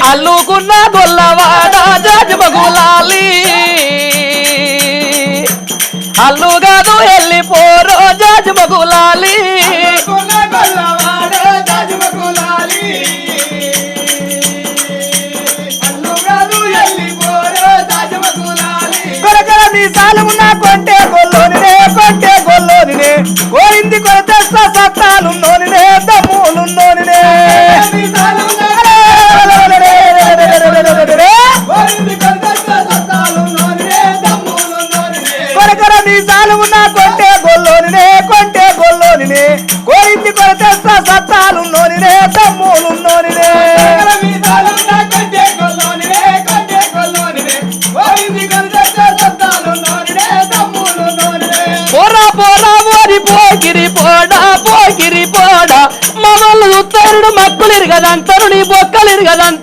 అల్లుకున్న గొల్లవాడ జాజిమగులాలి అల్లుగాదు వెళ్ళిపోరో జాజిమగులాలి మీసాలున్నా కొంటే గొల్లోనినే కోరింది కొరత సత్తాలున్నోనినే దమ్ములున్నోనినే కొరకర మీసాలున్నా కొంటే గొల్లోనినే కోరింది కొరత సత్తాలున్నోనినే దమ్ములున్నోనినే పోకిరి పోడా మమ్మల్ని ఉత్తరుడు మక్కులిరు కదంతరు నీ బొక్కలిరు కదంత